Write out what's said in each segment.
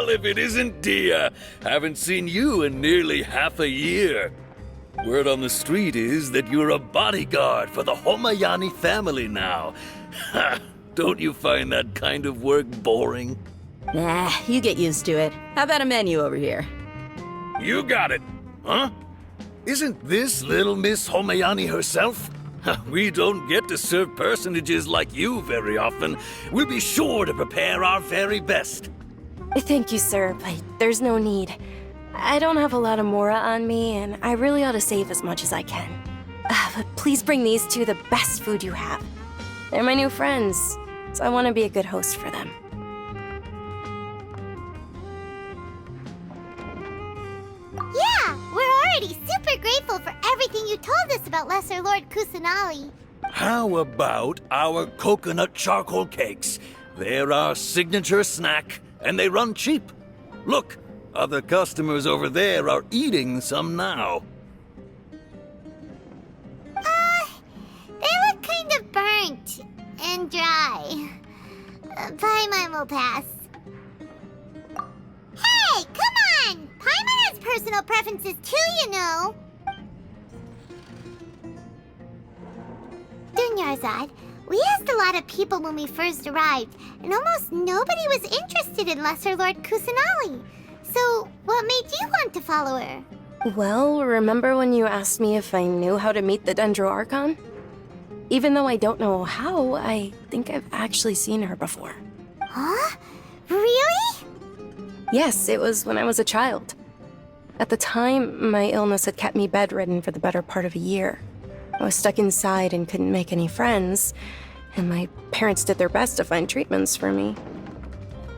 Well, if it isn't Dia. Haven't seen you in nearly half a year. Word on the street is that you're a bodyguard for the Homayani family now. Ha! Don't you find that kind of work boring? Nah, you get used to it. How about a menu over here? You got it, huh? Isn't this little Miss Homayani herself? We don't get to serve personages like you very often. We'll be sure to prepare our very best. Thank you, sir, but there's no need. I don't have a lot of Mora on me, and I really ought to save as much as I can. But please bring these two the best food you have. They're my new friends, so I want to be a good host for them. Yeah, we're already super grateful for everything you told us about Lesser Lord Kusanali. How about our coconut charcoal cakes? They're our signature snack, and they run cheap. Look, other customers over there are eating some now. They look kind of burnt and dry. Paimon will pass. Hey, come on! Paimon has personal preferences too, you know. Dunyarzad, we asked a lot of people when we first arrived, and almost nobody was interested in Lesser Lord Kusanali. So, what made you want to follow her? Well, remember when you asked me if I knew how to meet the Dendro Archon? Even though I don't know how, I think I've actually seen her before. Huh? Really? Yes, it was when I was a child. At the time, my illness had kept me bedridden for the better part of a year. I was stuck inside and couldn't make any friends, and my parents did their best to find treatments for me.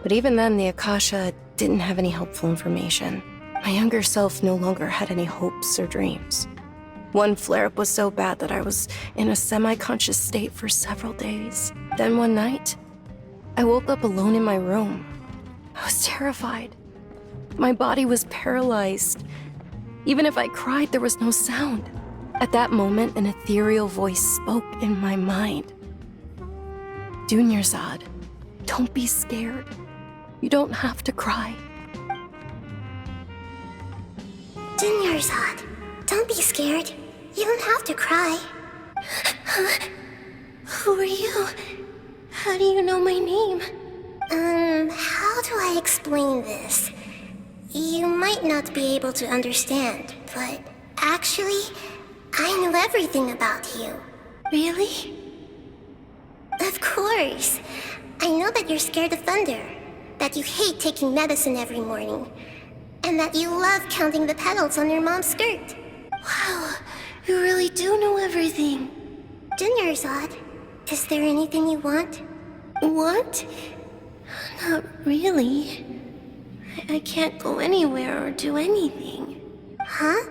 But even then, the Akasha didn't have any helpful information. My younger self no longer had any hopes or dreams. One flare-up was so bad that I was in a semi-conscious state for several days. Then one night, I woke up alone in my room. I was terrified. My body was paralyzed. Even if I cried, there was no sound. At that moment, an ethereal voice spoke in my mind. Dunyarzad, don't be scared. You don't have to cry. Dunyarzad, don't be scared. You don't have to cry. Who are you? How do you know my name? How do I explain this? You might not be able to understand, but actually, I know everything about you. Really? Of course. I know that you're scared of thunder, that you hate taking medicine every morning, and that you love counting the petals on your mom's skirt. Wow, you really do know everything. Dunyarzad, is there anything you want? What? Not really. I can't go anywhere or do anything. Huh?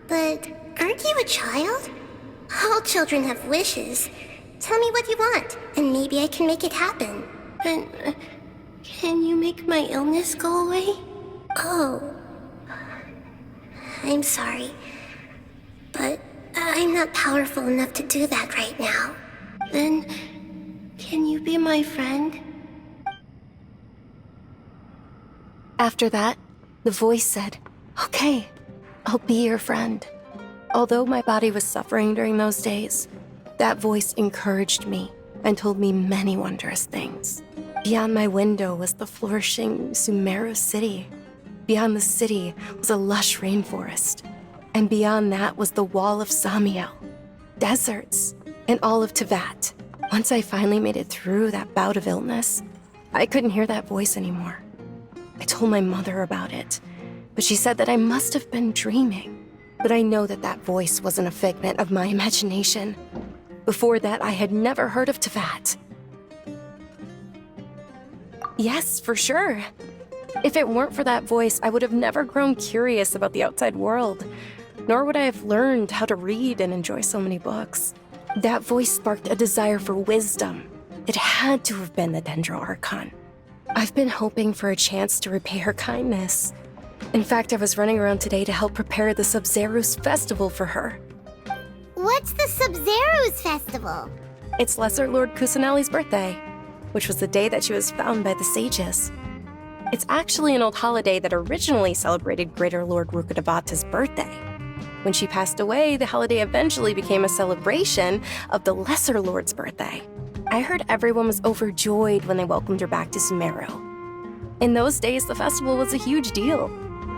But aren't you a child? All children have wishes. Tell me what you want, and maybe I can make it happen. And can you make my illness go away? Oh. I'm sorry. But I'm not powerful enough to do that right now. Then, can you be my friend? After that, the voice said, "Okay, I'll be your friend." Although my body was suffering during those days, that voice encouraged me and told me many wondrous things. Beyond my window was the flourishing Sumeru city. Beyond the city was a lush rainforest. And beyond that was the wall of Samiel, deserts, and all of Teyvat. Once I finally made it through that bout of illness, I couldn't hear that voice anymore. I told my mother about it, but she said that I must have been dreaming. But I know that that voice wasn't a figment of my imagination. Before that, I had never heard of Teyvat. Yes, for sure. If it weren't for that voice, I would have never grown curious about the outside world, nor would I have learned how to read and enjoy so many books. That voice sparked a desire for wisdom. It had to have been the Dendro Archon. I've been hoping for a chance to repay her kindness. In fact, I was running around today to help prepare the Sub-Zerus festival for her. What's the Sub-Zerus festival? It's Lesser Lord Kusanali's birthday, which was the day that she was found by the sages. It's actually an old holiday that originally celebrated Greater Lord Rukkhadevata's birthday. When she passed away, the holiday eventually became a celebration of the Lesser Lord's birthday. I heard everyone was overjoyed when they welcomed her back to Sumeru. In those days, the festival was a huge deal.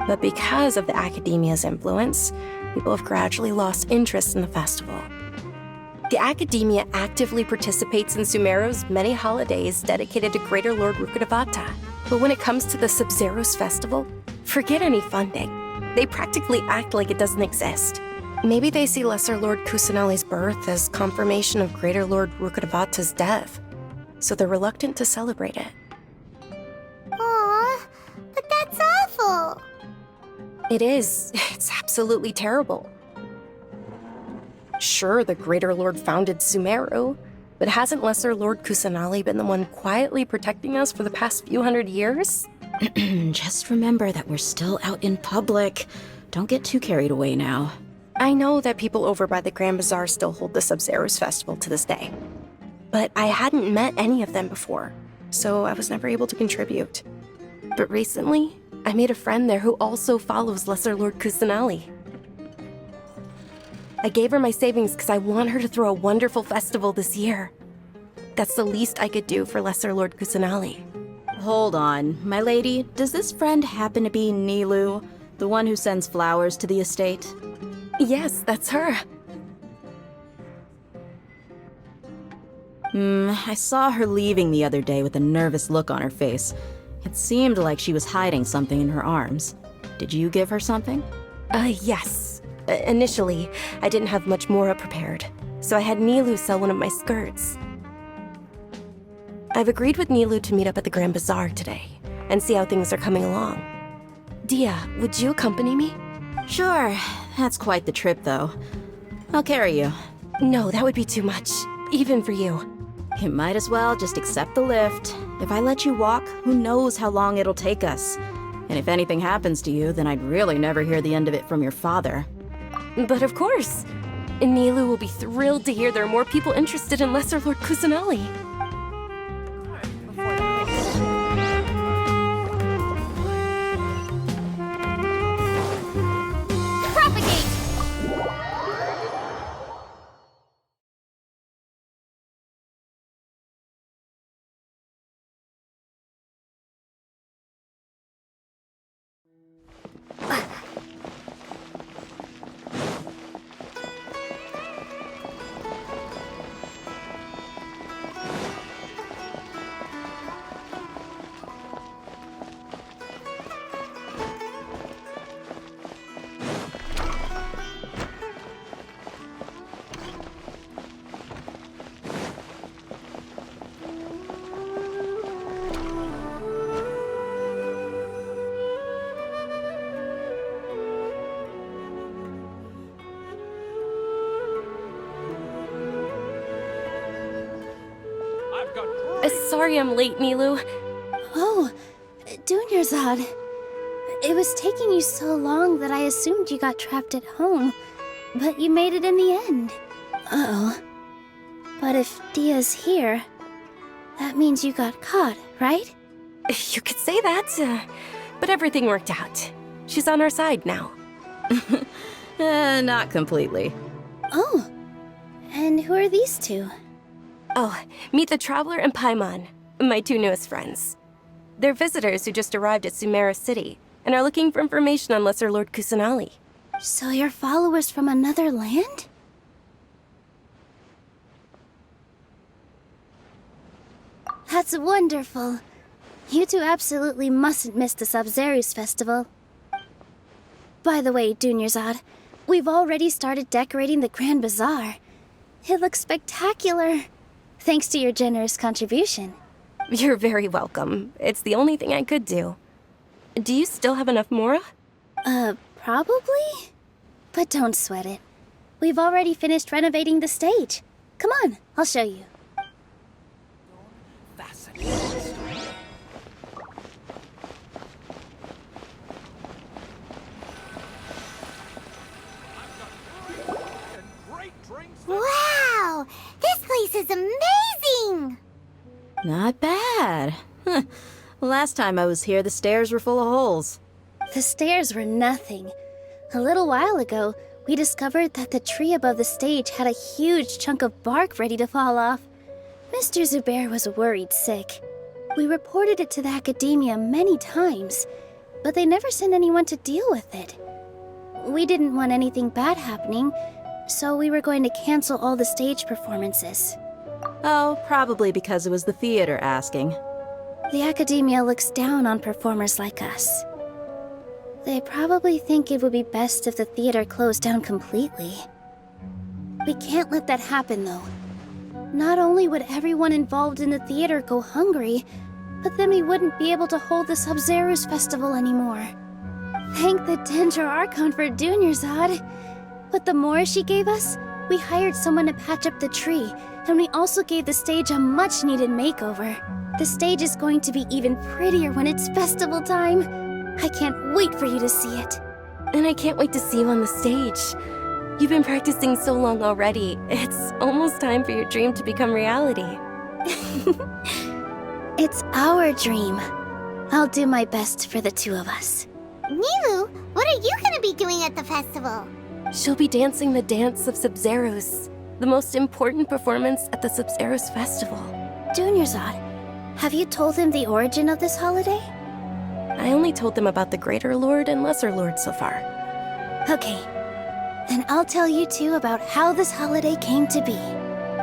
But because of the Academia's influence, people have gradually lost interest in the festival. The Academia actively participates in Sumeru's many holidays dedicated to Greater Lord Rukkhadevata. But when it comes to the Sub-Zero's festival, forget any funding. They practically act like it doesn't exist. Maybe they see Lesser Lord Kusanali's birth as confirmation of Greater Lord Rukkhadevata's death, so they're reluctant to celebrate it. Aw, but that's awful. It is. It's absolutely terrible. Sure, the Greater Lord founded Sumeru, but hasn't Lesser Lord Kusanali been the one quietly protecting us for the past few hundred years? Just remember that we're still out in public. Don't get too carried away now. I know that people over by the Grand Bazaar still hold the Sub-Zero's festival to this day. But I hadn't met any of them before, so I was never able to contribute. But recently, I made a friend there who also follows Lesser Lord Kusanali. I gave her my savings because I want her to throw a wonderful festival this year. That's the least I could do for Lesser Lord Kusanali. Hold on, my lady. Does this friend happen to be Nilu, the one who sends flowers to the estate? Yes, that's her. I saw her leaving the other day with a nervous look on her face. It seemed like she was hiding something in her arms. Did you give her something? Yes. Initially, I didn't have much Mora prepared, so I had Nilu sell one of my skirts. I've agreed with Nilu to meet up at the Grand Bazaar today and see how things are coming along. Dia, would you accompany me? Sure. That's quite the trip, though. I'll carry you. No, that would be too much, even for you. You might as well just accept the lift. If I let you walk, who knows how long it'll take us. And if anything happens to you, then I'd really never hear the end of it from your father. But of course. Nilu will be thrilled to hear there are more people interested in Lesser Lord Kusanali. Propagate! Sorry I'm late, Nilu. Oh, Dunyarzad. It was taking you so long that I assumed you got trapped at home, but you made it in the end. Uh-oh. But if Dia's here, that means you got caught, right? You could say that, but everything worked out. She's on our side now. Not completely. Oh, and who are these two? Oh, meet the Traveler and Paimon, my two newest friends. They're visitors who just arrived at Sumeru City and are looking for information on Lesser Lord Kusanali. So you're followers from another land? That's wonderful. You two absolutely mustn't miss the Sub-Zero's festival. By the way, Dunyarzad, we've already started decorating the Grand Bazaar. It looks spectacular. Thanks to your generous contribution. You're very welcome. It's the only thing I could do. Do you still have enough Mora? Probably? But don't sweat it. We've already finished renovating the stage. Come on, I'll show you. Wow! This place is amazing! Not bad. Last time I was here, the stairs were full of holes. The stairs were nothing. A little while ago, we discovered that the tree above the stage had a huge chunk of bark ready to fall off. Mr. Zubair was worried sick. We reported it to the academia many times, but they never sent anyone to deal with it. We didn't want anything bad happening, so we were going to cancel all the stage performances. Oh, probably because it was the theater asking. The academia looks down on performers like us. They probably think it would be best if the theater closed down completely. We can't let that happen, though. Not only would everyone involved in the theater go hungry, but then we wouldn't be able to hold the Sub-Zero's festival anymore. Thank the Dendro Archon for Dunyarzad. But the more she gave us, we hired someone to patch up the tree, and we also gave the stage a much-needed makeover. The stage is going to be even prettier when it's festival time. I can't wait for you to see it. And I can't wait to see you on the stage. You've been practicing so long already. It's almost time for your dream to become reality. It's our dream. I'll do my best for the two of us. Nilu, what are you gonna be doing at the festival? She'll be dancing the dance of Sub-Zeros, the most important performance at the Sub-Zeros festival. Dunyarzad, have you told him the origin of this holiday? I only told them about the Greater Lord and Lesser Lord so far. Okay, then I'll tell you two about how this holiday came to be.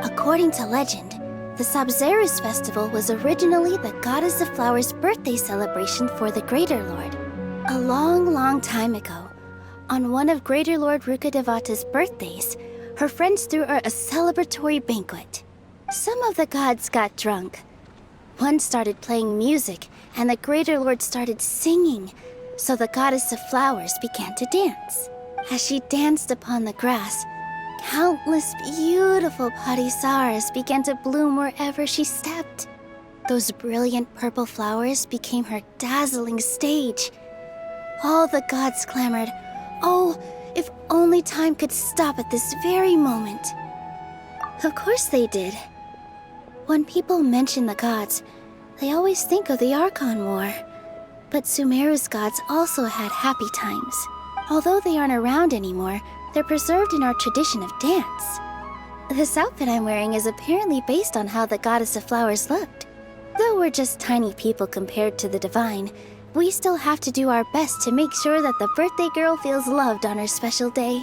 According to legend, the Sub-Zeros festival was originally the Goddess of Flowers' birthday celebration for the Greater Lord. A long, long time ago, on one of Greater Lord Rukkhadevata's birthdays, her friends threw her a celebratory banquet. Some of the gods got drunk. One started playing music, and the Greater Lord started singing, so the Goddess of Flowers began to dance. As she danced upon the grass, countless beautiful parisaras began to bloom wherever she stepped. Those brilliant purple flowers became her dazzling stage. All the gods clamored, "Oh, if only time could stop at this very moment." Of course they did. When people mention the gods, they always think of the Archon War. But Sumeru's gods also had happy times. Although they aren't around anymore, they're preserved in our tradition of dance. This outfit I'm wearing is apparently based on how the Goddess of Flowers looked. Though we're just tiny people compared to the Divine, we still have to do our best to make sure that the birthday girl feels loved on her special day.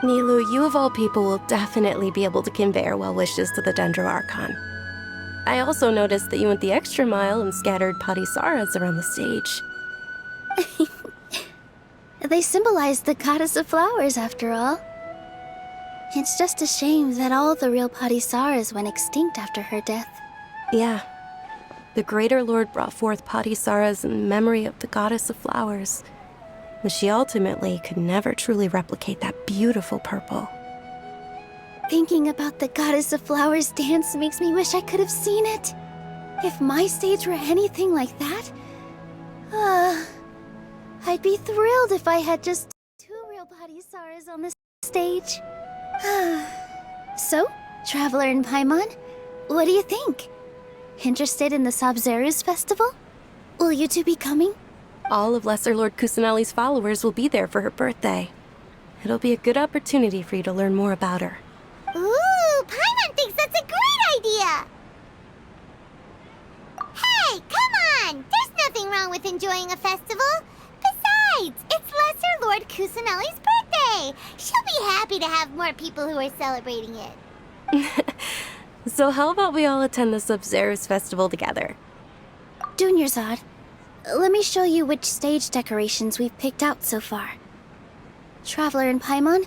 Nilu, you of all people will definitely be able to convey our well wishes to the Dendro Archon. I also noticed that you went the extra mile and scattered parisaras around the stage. They symbolize the Goddess of Flowers, after all. It's just a shame that all the real parisaras went extinct after her death. Yeah. The Greater Lord brought forth parisaras in memory of the Goddess of Flowers, but she ultimately could never truly replicate that beautiful purple. Thinking about the Goddess of Flowers dance makes me wish I could have seen it. If my stage were anything like that, I'd be thrilled if I had just 2 real parisaras on the stage. So, Traveler and Paimon, what do you think? Interested in the Sub-Zero's festival? Will you two be coming? All of Lesser Lord Kusanali's followers will be there for her birthday. It'll be a good opportunity for you to learn more about her. Ooh, Paimon thinks that's a great idea! Hey, come on! There's nothing wrong with enjoying a festival. Besides, it's Lesser Lord Kusanali's birthday. She'll be happy to have more people who are celebrating it. So how about we all attend the Sub-Zero's festival together? Dunyarzad, let me show you which stage decorations we've picked out so far. Traveler and Paimon,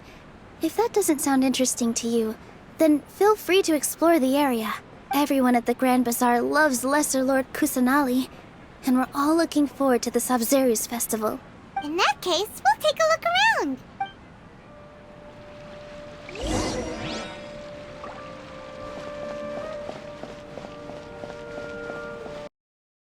if that doesn't sound interesting to you, then feel free to explore the area. Everyone at the Grand Bazaar loves Lesser Lord Kusanali, and we're all looking forward to the Sub-Zero's festival. In that case, we'll take a look around.